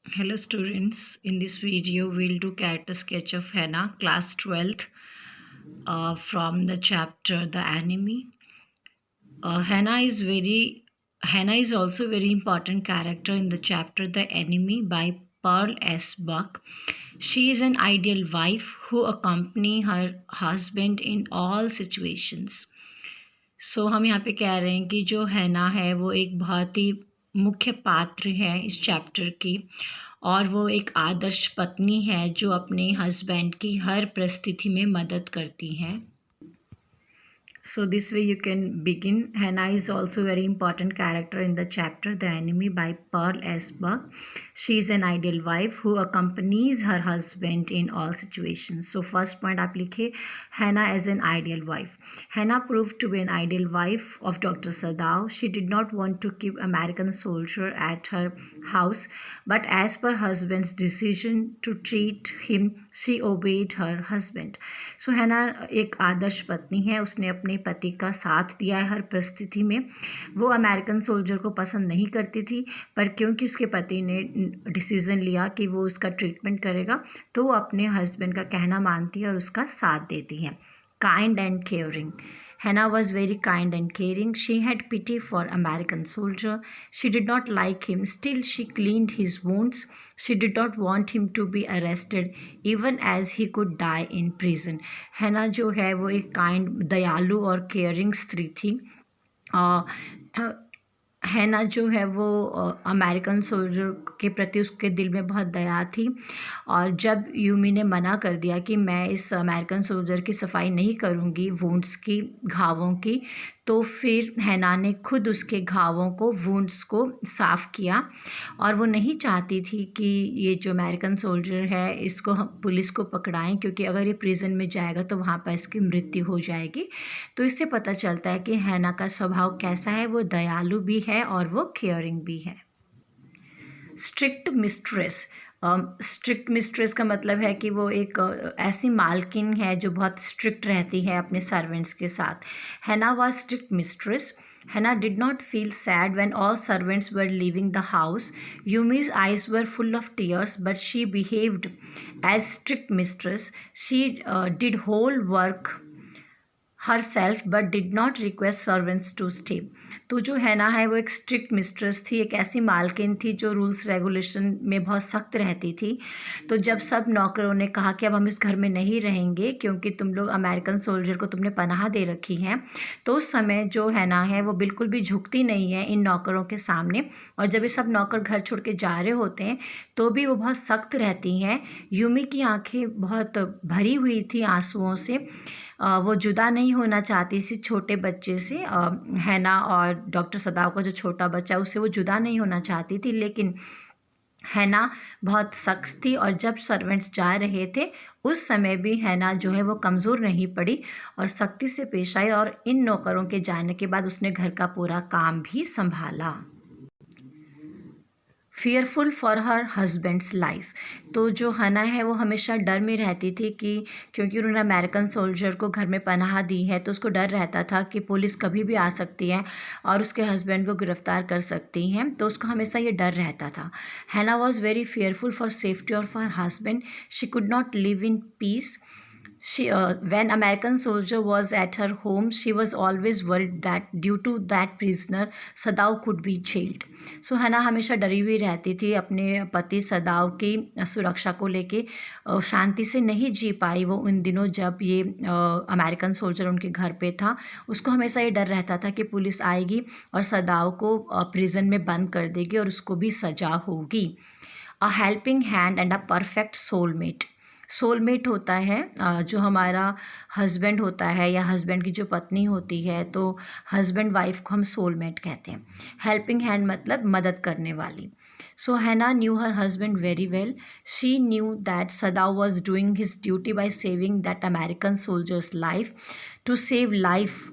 Hello students, in this video we'll do character sketch of Hannah, class 12th, from the chapter The Enemy. Hannah is also very important character in the chapter The Enemy by Pearl S. Buck. She is an ideal wife who accompany her husband in all situations. हम यहाँ पे कह रहे हैं कि जो Hana है वो एक बहुत ही मुख्य पात्र है इस चैप्टर की और वो एक आदर्श पत्नी है जो अपने हस्बैंड की हर परिस्थिति में मदद करती हैं. So this way you can begin. Hannah is also a very important character in the chapter The Enemy by Pearl S. Buck. She is an ideal wife who accompanies her husband in all situations. So first point आप लिखे Hannah as an ideal wife. Hannah proved to be an ideal wife of Dr. Sadao. She did not want to keep American soldier at her house, but as per husband's decision to treat him, she obeyed her husband. So Hannah एक आदर्श पत्नी है. उसने अपने पति का साथ दिया है हर परिस्थिति में. वो अमेरिकन सोल्जर को पसंद नहीं करती थी, पर क्योंकि उसके पति ने डिसीज़न लिया कि वो उसका ट्रीटमेंट करेगा तो वो अपने हस्बैंड का कहना मानती है और उसका साथ देती है. Kind and caring. Hannah was very kind and caring. She had pity for American soldier. She did not like him. Still, she cleaned his wounds. She did not want him to be arrested, even as he could die in prison. Hannah जो है वो एक kind, दयालु और caring स्त्री थी. हैना जो है वो अमेरिकन सोल्जर के प्रति उसके दिल में बहुत दया थी और जब यूमी ने मना कर दिया कि मैं इस अमेरिकन सोल्जर की सफाई नहीं करूँगी वुंड्स की, घावों की, तो फिर हैना ने खुद उसके घावों को, वुंड्स को साफ़ किया और वो नहीं चाहती थी कि ये जो अमेरिकन सोल्जर है इसको हम पुलिस को पकड़ाएं, क्योंकि अगर ये प्रिजन में जाएगा तो वहाँ पर इसकी मृत्यु हो जाएगी. तो इससे पता चलता है कि हैना का स्वभाव कैसा है. वो दयालु भी है और वो केयरिंग भी है. Strict mistress. स्ट्रिक्ट मिस्ट्रेस का मतलब है कि वो एक ऐसी मालकिन है जो बहुत स्ट्रिक्ट रहती है अपने सर्वेंट्स के साथ. हैना was strict mistress. Hannah did not feel sad when all servants were leaving the house. Yumi's eyes were full of tears, but she behaved as strict mistress. She did whole work herself but did not request servants to stay. तो जो Hana है वो एक strict mistress थी, एक ऐसी मालकिन थी जो रूल्स रेगुलेशन में बहुत सख्त रहती थी. तो जब सब नौकरों ने कहा कि अब हम इस घर में नहीं रहेंगे क्योंकि तुम लोग अमेरिकन सोल्जर को तुमने पनाह दे रखी हैं, तो उस समय जो हैना है वो बिल्कुल भी झुकती नहीं है इन नौकरों के सामने. और जब ये सब नौकर घर छोड़ के जा रहे होते हैं तो भी वो बहुत सख्त रहती हैं. यूमी की आंखें बहुत भरी हुई थी आंसुओं से. वो जुदा नहीं होना चाहती इसी छोटे बच्चे से. हैना और डॉक्टर सदाव का जो छोटा बच्चा उससे वो जुदा नहीं होना चाहती थी, लेकिन हैना बहुत सख्त थी. और जब सर्वेंट्स जा रहे थे उस समय भी हैना जो है वो कमज़ोर नहीं पड़ी और सख्ती से पेश आई और इन नौकरों के जाने के बाद उसने घर का पूरा काम भी संभाला. Fearful for her husband's life. तो जो हना है वो हमेशा डर में रहती थी कि क्योंकि उन्होंने अमेरिकन सोल्जर को घर में पनाह दी है तो उसको डर रहता था कि पुलिस कभी भी आ सकती है और उसके हस्बैंड को गिरफ्तार कर सकती हैं. तो उसको हमेशा ये डर रहता था. हैना was very fearful for safety of her husband. She could not live in peace. When American soldier was at her home, she was always worried that due to that prisoner, सदाव could be jailed. So हैना हमेशा डरी हुई रहती थी अपने पति सदाव की सुरक्षा को लेके. शांति से नहीं जी पाई वो उन दिनों जब ये अमेरिकन सोल्जर उनके घर पे था. उसको हमेशा ये डर रहता था कि पुलिस आएगी और सदाव को प्रिजन में बंद कर देगी और उसको भी सजा होगी. A helping hand and a perfect soulmate. Soulmate होता है जो हमारा हस्बैंड होता है या हस्बैंड की जो पत्नी होती है, तो हस्बैंड वाइफ को हम सोलमेट कहते हैं. हेल्पिंग हैंड मतलब मदद करने वाली. So Hana knew her husband very well. She knew that Sadao was doing his duty by saving that American soldier's life. To save life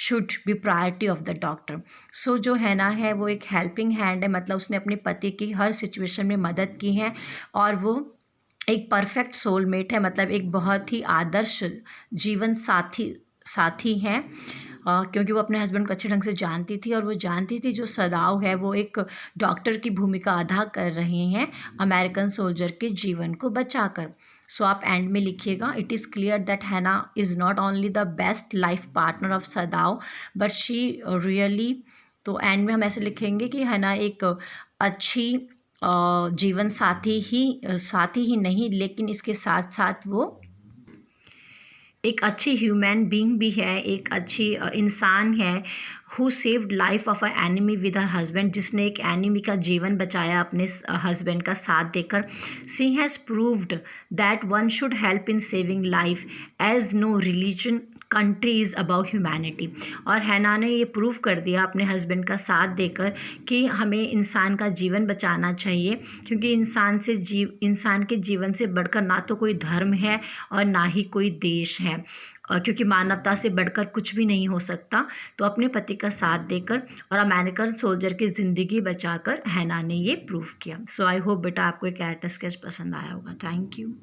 should be priority of the doctor. So जो Hana है वो एक helping hand है, मतलब उसने अपने पति की हर सिचुएशन में मदद की है और वो एक परफेक्ट सोलमेट है, मतलब एक बहुत ही आदर्श जीवन साथी हैं. क्योंकि वो अपने हस्बैंड को अच्छे ढंग से जानती थी और वो जानती थी जो सदाव है वो एक डॉक्टर की भूमिका अदा कर रहे हैं अमेरिकन सोल्जर के जीवन को बचाकर। सो आप एंड में लिखिएगा, इट इज़ क्लियर दैट हैना is not only the best life partner of सदाव but she really, तो एंड में हम ऐसे लिखेंगे कि हैना एक अच्छी जीवन साथी ही नहीं, लेकिन इसके साथ साथ वो एक अच्छी ह्यूमन बीइंग भी है, एक अच्छी इंसान है। Who saved life of a enemy with her husband, जिसने एक एनिमी का जीवन बचाया अपने हस्बैंड का साथ देकर। She has proved that one should help in saving life as no religion country is about humanity. और हैना ने ये प्रूव कर दिया अपने हस्बैंड का साथ देकर कि हमें इंसान का जीवन बचाना चाहिए, क्योंकि इंसान के जीवन से बढ़कर ना तो कोई धर्म है और ना ही कोई देश है, क्योंकि मानवता से बढ़कर कुछ भी नहीं हो सकता। तो अपने पति का साथ देकर और अमेरिकन सोल्जर की ज़िंदगी बचाकर हैना ने ये प्रूव किया। सो आई होप बेटा आपको एक कैरेक्टर स्केच पसंद आया होगा। Thank you.